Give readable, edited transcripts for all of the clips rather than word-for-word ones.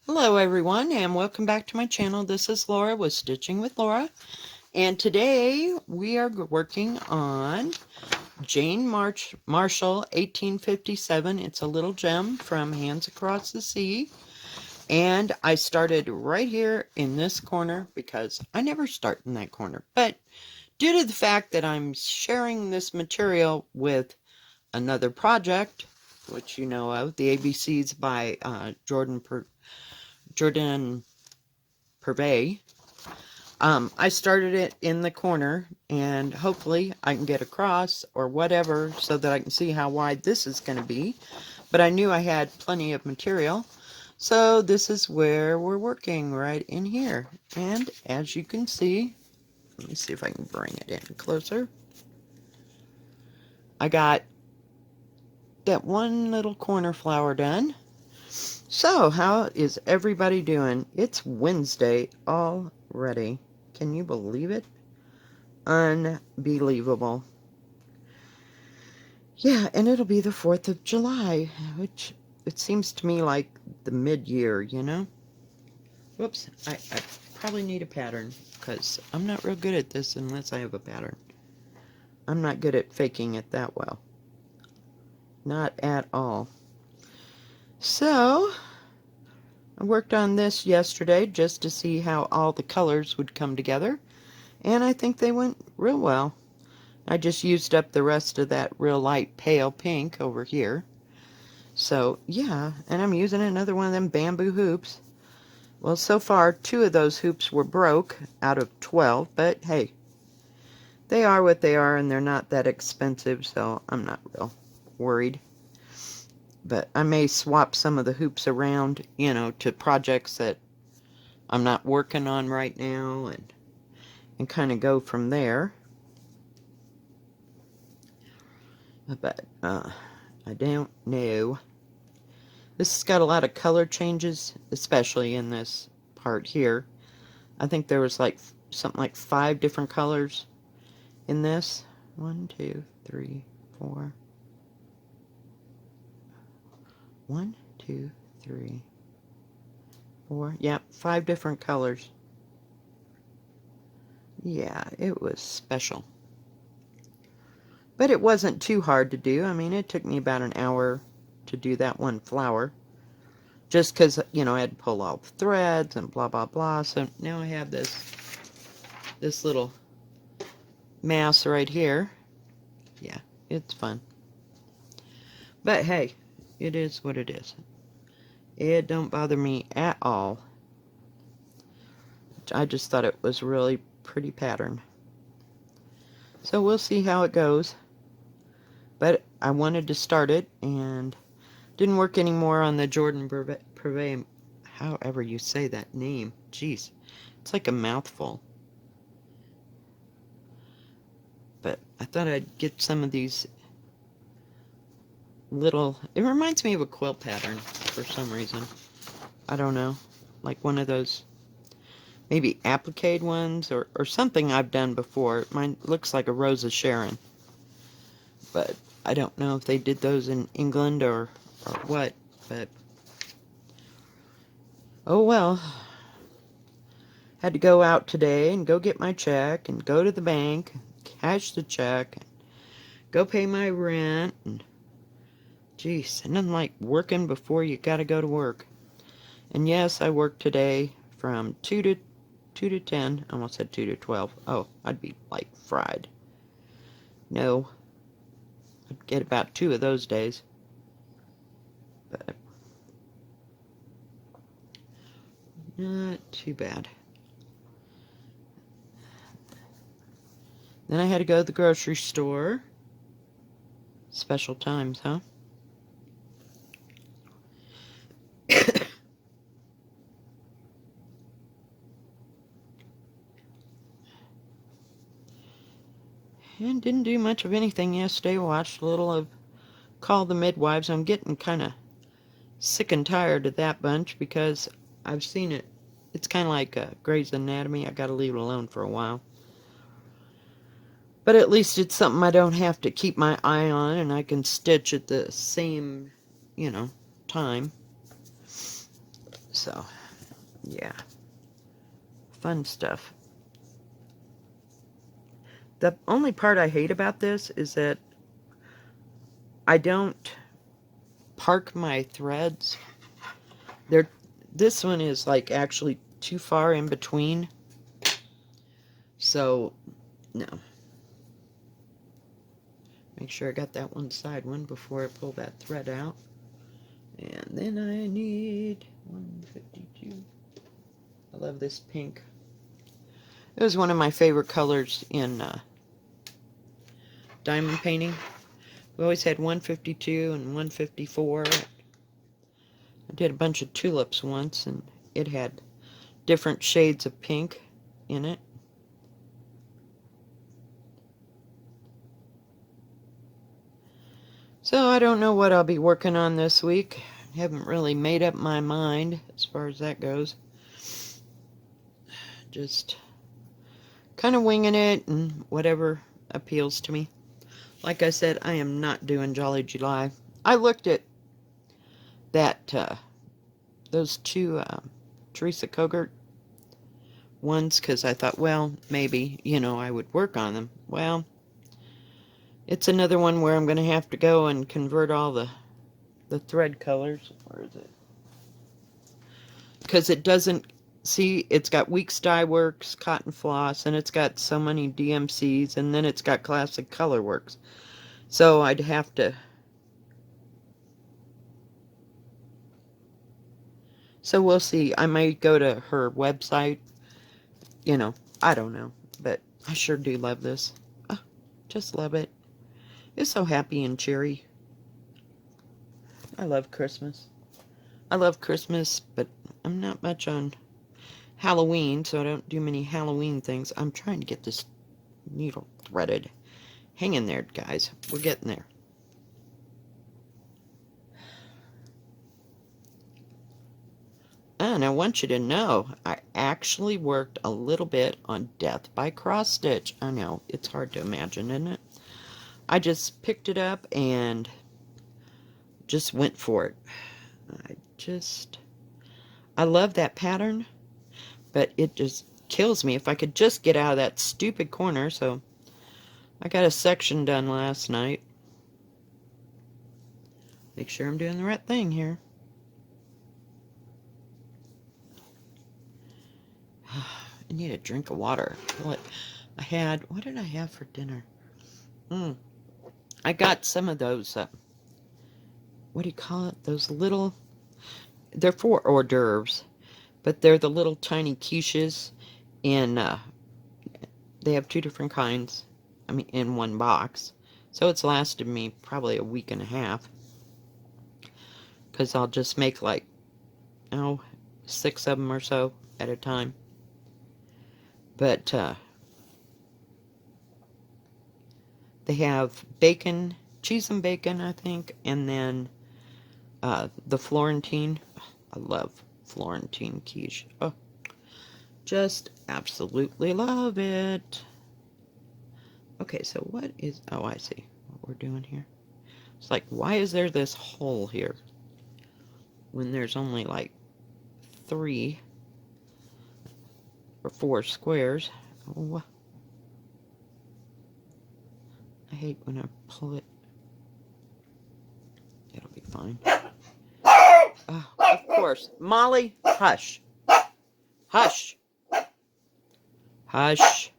Hello everyone and welcome back to my channel. This is Laura with Stitching with Laura, and today we are working on Jane Marshall 1857. It's a little gem from Hands Across the Sea, and I started right here in this corner because I never start in that corner, but due to the fact that I'm sharing this material with another project, which you know of, the ABCs by Jordan Purvey. I started it in the corner, and hopefully I can get across or whatever so that I can see how wide this is going to be. But I knew I had plenty of material, so this is where we're working, right in here. And as you can see, let me see if I can bring it in closer. I got that one little corner flower done. So how is everybody doing? It's Wednesday already. Can you believe it? Unbelievable. Yeah, and it'll be the 4th of July, which it seems to me like the mid-year, you know? Whoops, I probably need a pattern, because I'm not real good at this unless I have a pattern. I'm not good at faking it that well. Not at all. So, I worked on this yesterday just to see how all the colors would come together, and I think they went real well. I just used up the rest of that real light pale pink over here. So, yeah, and I'm using another one of them bamboo hoops. Well, so far, 2 of those hoops were broke out of 12, but hey, they are what they are, and they're not that expensive, so I'm not real worried. But I may swap some of the hoops around, you know, to projects that I'm not working on right now, and kind of go from there. But, I don't know. This has got a lot of color changes, especially in this part here. I think there was like something like 5 different colors in this. 1, 2, 3, 4. 1, 2, 3, 4. Yep, 5 different colors. Yeah, it was special. But it wasn't too hard to do. I mean, it took me about an hour to do that one flower. Just because, you know, I had to pull all the threads and blah, blah, blah. So now I have this little mass right here. Yeah, it's fun. But hey, it is what it is. It don't bother me at all. I just thought it was really pretty pattern. So we'll see how it goes. But I wanted to start it and didn't work anymore on the Jordan Purvey, however you say that name. Jeez, it's like a mouthful. But I thought I'd get some of these little, it reminds me of a quilt pattern for some reason. I don't know, like one of those maybe applique ones or something I've done before. Mine looks like a Rose of Sharon, but I don't know if they did those in England or what, but oh well. Had to go out today and go get my check and go to the bank, cash the check, and go pay my rent, and geez, nothing like working before you gotta go to work. And yes, I worked today from 2 to 10. I almost said 2 to 12. Oh, I'd be like fried. No, I'd get about 2 of those days. But not too bad. Then I had to go to the grocery store. Special times, huh? And didn't do much of anything yesterday. Watched a little of Call the Midwives. I'm getting kind of sick and tired of that bunch because I've seen it. It's kind of like Grey's Anatomy. I gotta leave it alone for a while. But at least it's something I don't have to keep my eye on, and I can stitch at the same, you know, time. So, Yeah. Fun stuff. The only part I hate about this is that I don't park my threads. This one is like actually too far in between. So, no. Make sure I got that one side one before I pull that thread out. And then I need 152. I love this pink. It was one of my favorite colors in diamond painting. We always had 152 and 154. I did a bunch of tulips once, and it had different shades of pink in it. So I don't know what I'll be working on this week. Haven't really made up my mind as far as that goes. Just kind of winging it and whatever appeals to me. Like I said, I am not doing Jolly July. I looked at that those two Teresa Kogert ones because I thought, well, maybe, I would work on them. Well, it's another one where I'm going to have to go and convert all the thread colors. Where is it? Because it doesn't, see, it's got Weeks Dye Works, Cotton Floss, and it's got so many DMCs, and then it's got Classic Color Works. So I'd have to... So we'll see. I might go to her website. I don't know. But I sure do love this. Oh, just love it. It's so happy and cheery. I love Christmas. I love Christmas, but I'm not much on Halloween, so I don't do many Halloween things. I'm trying to get this needle threaded. Hang in there, guys. We're getting there. And I want you to know, I actually worked a little bit on Death by Cross Stitch. I know, it's hard to imagine, isn't it? I just picked it up and just went for it. I love that pattern, but it just kills me if I could just get out of that stupid corner. So I got a section done last night. Make sure I'm doing the right thing here. I need a drink of water. What did I have for dinner? I got some of those, what do you call it? Those little, they're for hors d'oeuvres, but they're the little tiny quiches, and they have two different kinds, in one box. So it's lasted me probably a week and a half, because I'll just make like, 6 of them or so at a time. But they have bacon, cheese and bacon, I think, and then the Florentine. I love Florentine quiche. Oh, just absolutely love it. Okay, so what is... Oh, I see what we're doing here. It's like, why is there this hole here when there's only like 3 or 4 squares? Oh, I hate when I pull it. It'll be fine. Of course. Molly, hush. Hush. Hush.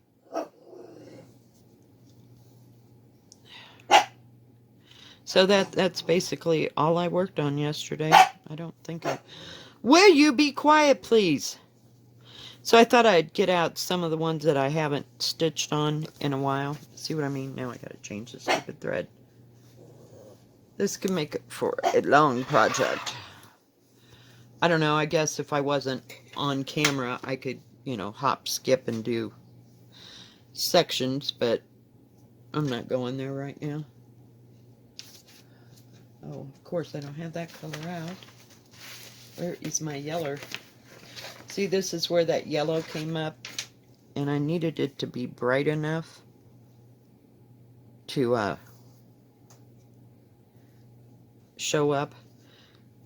So that's basically all I worked on yesterday. I don't think I... Will you be quiet, please? So I thought I'd get out some of the ones that I haven't stitched on in a while. See what I mean? Now I gotta change the stupid thread. This could make it for a long project. I don't know, I guess if I wasn't on camera, I could, hop, skip, and do sections, but I'm not going there right now. Oh, of course, I don't have that color out. Where is my yellow? See, this is where that yellow came up, and I needed it to be bright enough to show up,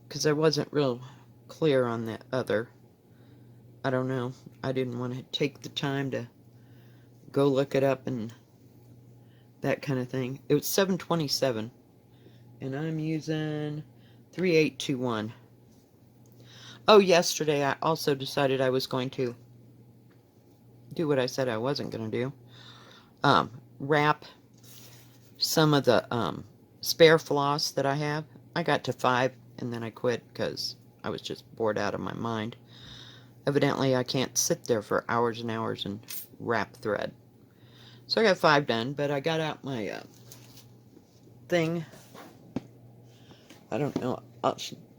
because I wasn't real clear on the other. I don't know. I didn't want to take the time to go look it up and that kind of thing. It was $7.27, and I'm using 3821. Oh, yesterday I also decided I was going to do what I said I wasn't going to do. Wrap some of the spare floss that I have. I got to 5 and then I quit because I was just bored out of my mind. Evidently I can't sit there for hours and hours and wrap thread. So I got 5 done, but I got out my thing. I don't know.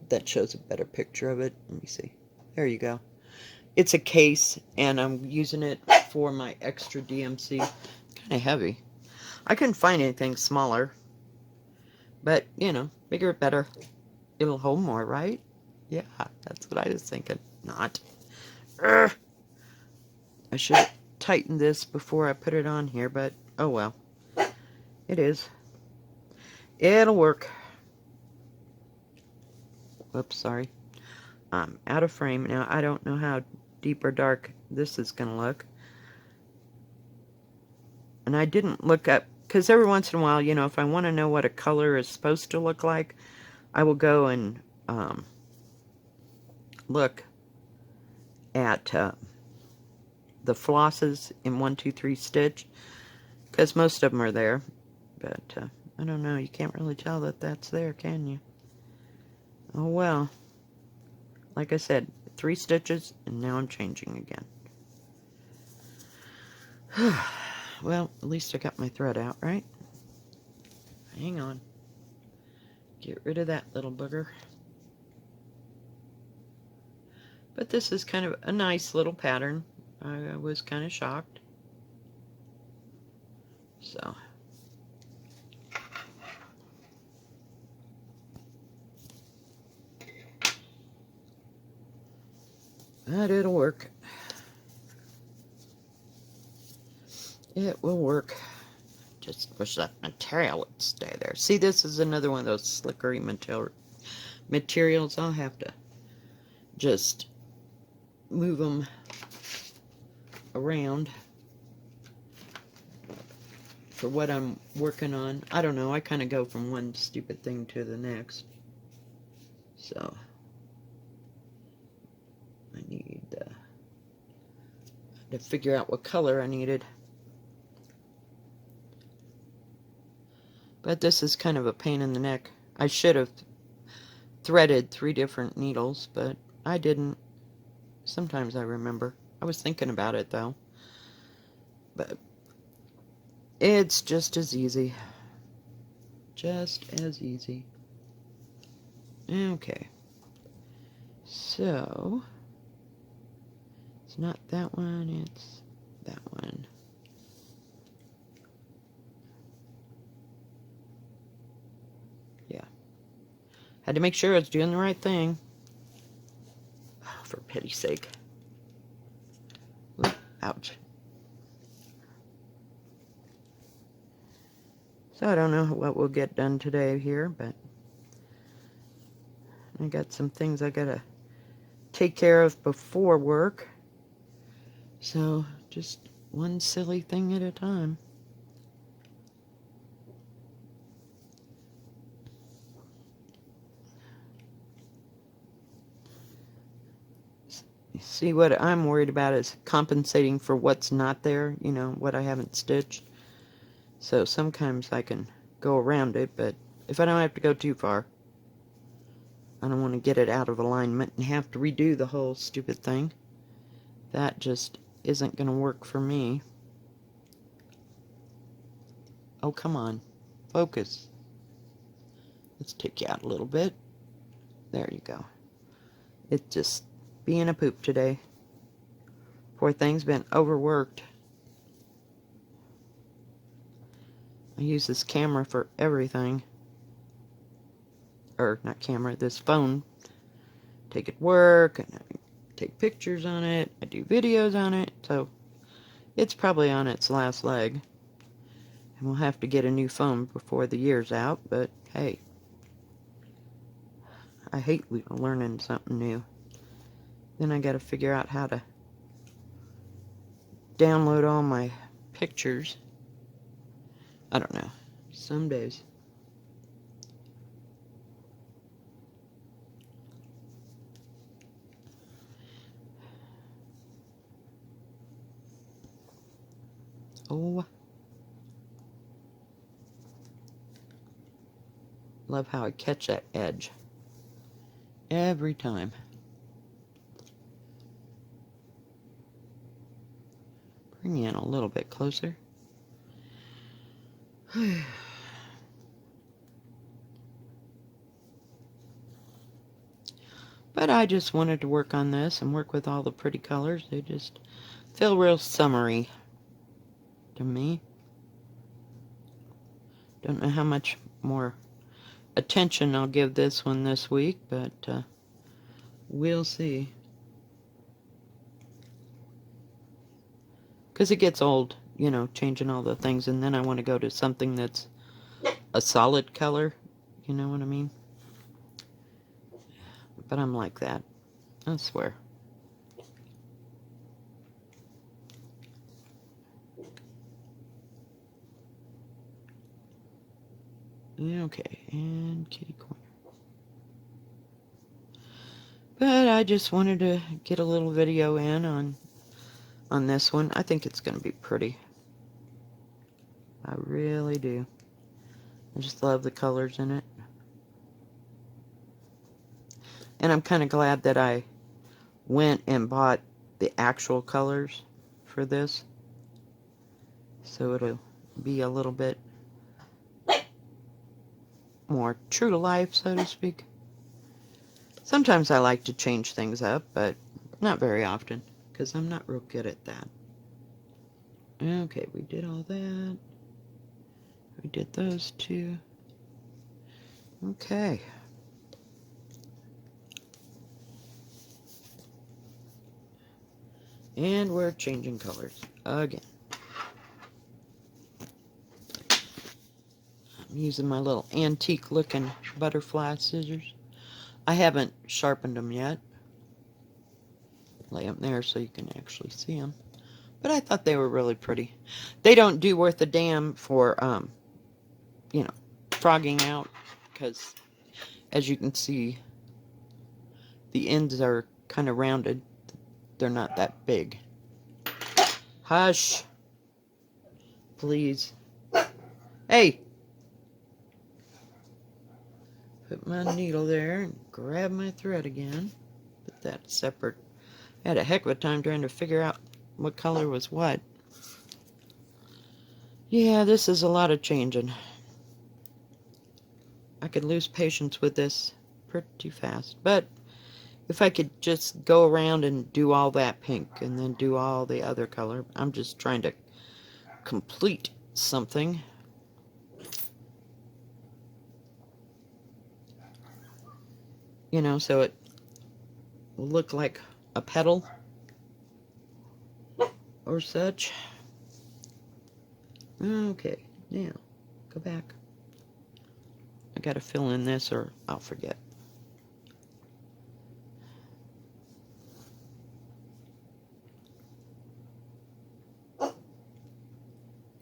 That shows a better picture of it. Let me see. There you go. It's a case, and I'm using it for my extra DMC. It's kind of heavy. I couldn't find anything smaller. But, you know, bigger, better. It'll hold more, right? Yeah, that's what I was thinking. Not. Urgh. I should have tightened this before I put it on here, but oh well. It is. It'll work. Whoops, sorry. I'm out of frame. Now, I don't know how deep or dark this is going to look. And I didn't look up, because every once in a while, you know, if I want to know what a color is supposed to look like, I will go and look at the flosses in 1, 2, 3 stitch, because most of them are there. But I don't know, you can't really tell that that's there, can you? Oh well. Like I said, 3 stitches, and now I'm changing again. Well, at least I got my thread out, right? Hang on. Get rid of that little booger. But this is kind of a nice little pattern. I was kind of shocked. So. But it'll work. It will work. Just wish that material would stay there. See, this is another one of those slickery materials. I'll have to just move them around for what I'm working on. I don't know. I kind of go from one stupid thing to the next. So, I need to figure out what color I needed. But this is kind of a pain in the neck. I should have threaded 3 different needles, but I didn't. Sometimes I remember. I was thinking about it, though. But it's just as easy. Just as easy. Okay. So, it's not that one, it's that one. Yeah. Had to make sure I was doing the right thing. Oh, for pity's sake. Ooh, ouch. So I don't know what we'll get done today here, but I got some things I gotta take care of before work. So just one silly thing at a time. See, what I'm worried about is compensating for what's not there, you know, what I haven't stitched. So sometimes I can go around it, but if I don't have to go too far, I don't want to get it out of alignment and have to redo the whole stupid thing. That just isn't going to work for me. Oh, come on. Focus. Let's take you out a little bit. There you go. It's just being a poop today. Poor thing's been overworked. I use this camera for everything. Or, not camera, this phone. Take it to work, and I take pictures on it, I do videos on it, so it's probably on its last leg. And we'll have to get a new phone before the year's out, but hey. I hate learning something new. Then I gotta figure out how to download all my pictures. I don't know. Some days. Oh. Love how I catch that edge. Every time. Bring you in a little bit closer. But I just wanted to work on this and work with all the pretty colors. They just feel real summery to me. Don't know how much more attention I'll give this one this week, but we'll see. Because it gets old, you know, changing all the things, and then I want to go to something that's a solid color. You know what I mean? But I'm like that. I swear. Okay, and kitty corner. But I just wanted to get a little video in on this one. I think it's going to be pretty. I really do. I just love the colors in it. And I'm kind of glad that I went and bought the actual colors for this. So it'll be a little bit more true to life, so to speak. Sometimes I like to change things up, but not very often, because I'm not real good at that. Okay, we did all that. We did those two. Okay. And we're changing colors again. I'm using my little antique looking butterfly scissors. I haven't sharpened them yet. Lay them there so you can actually see them. But I thought they were really pretty. They don't do worth a damn for, you know, frogging out. Because, as you can see, the ends are kind of rounded. They're not that big. Hush. Please. Hey. Put my needle there and grab my thread again. Put that separate. I had a heck of a time trying to figure out what color was what. Yeah, this is a lot of changing. I could lose patience with this pretty fast. But if I could just go around and do all that pink and then do all the other color. I'm just trying to complete something. You know, so it will look like a petal or such. Okay, now go back. I gotta fill in this or I'll forget.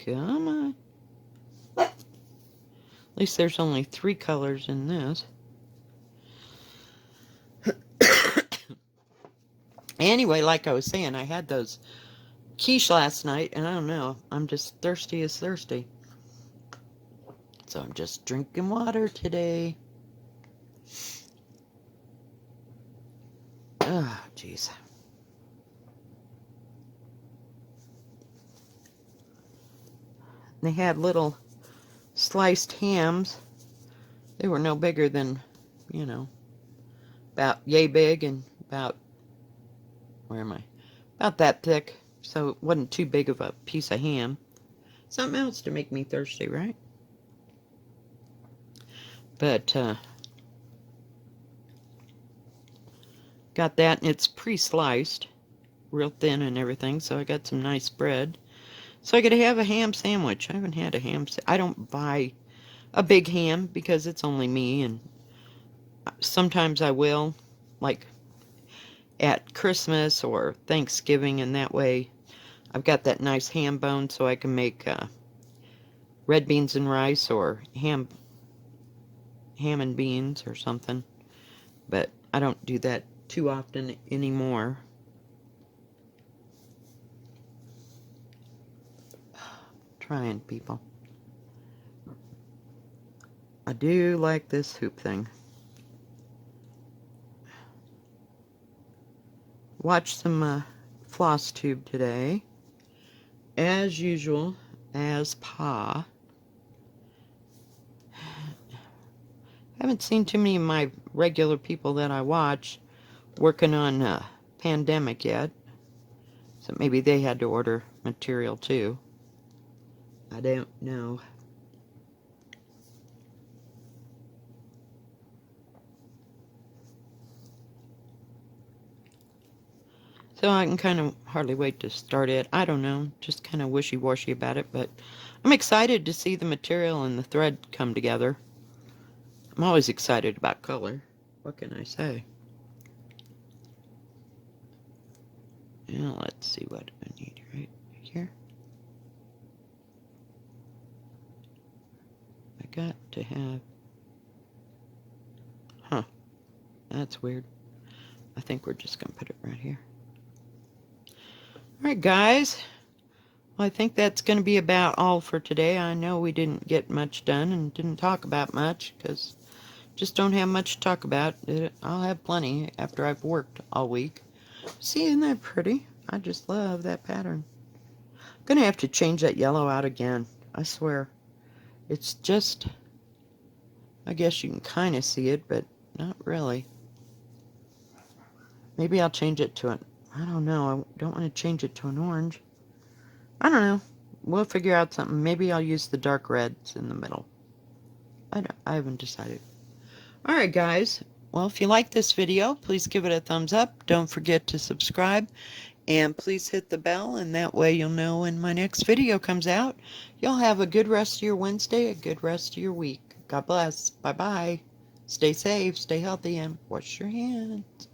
Come on. At least there's only 3 colors in this. Anyway, like I was saying, I had those quiche last night, and I don't know, I'm just thirsty as thirsty. So I'm just drinking water today. Oh, jeez. They had little sliced hams. They were no bigger than, you know, about yay big and about, where am I? About that thick. So it wasn't too big of a piece of ham. Something else to make me thirsty, right? But, got that, and it's pre-sliced, real thin and everything, so I got some nice bread. So I could have a ham sandwich. I haven't had a ham I don't buy a big ham because it's only me, and sometimes I will, like at Christmas or Thanksgiving, and that way I've got that nice ham bone so I can make red beans and rice or ham and beans or something. But I don't do that too often anymore. Trying, people. I do like this hoop thing. Watched some floss tube today. As usual, as Pa. Haven't seen too many of my regular people that I watch working on Pandemic yet. So maybe they had to order material too. I don't know. So I can kind of hardly wait to start it. I don't know, just kind of wishy-washy about it, but I'm excited to see the material and the thread come together. I'm always excited about color. What can I say? Now let's see what I need right here. I got to have... Huh. That's weird. I think we're just going to put it right here. Alright, guys. Well, I think that's going to be about all for today. I know we didn't get much done and didn't talk about much because just don't have much to talk about. I'll have plenty after I've worked all week. See, isn't that pretty? I just love that pattern. I'm going to have to change that yellow out again. I swear. It's just... I guess you can kind of see it, but not really. Maybe I'll change it to an... I don't know. I don't want to change it to an orange. I don't know. We'll figure out something. Maybe I'll use the dark reds in the middle. I haven't decided. Alright, guys. Well, if you like this video, please give it a thumbs up. Don't forget to subscribe. And please hit the bell, and that way you'll know when my next video comes out. You'll have a good rest of your Wednesday, a good rest of your week. God bless. Bye-bye. Stay safe, stay healthy, and wash your hands.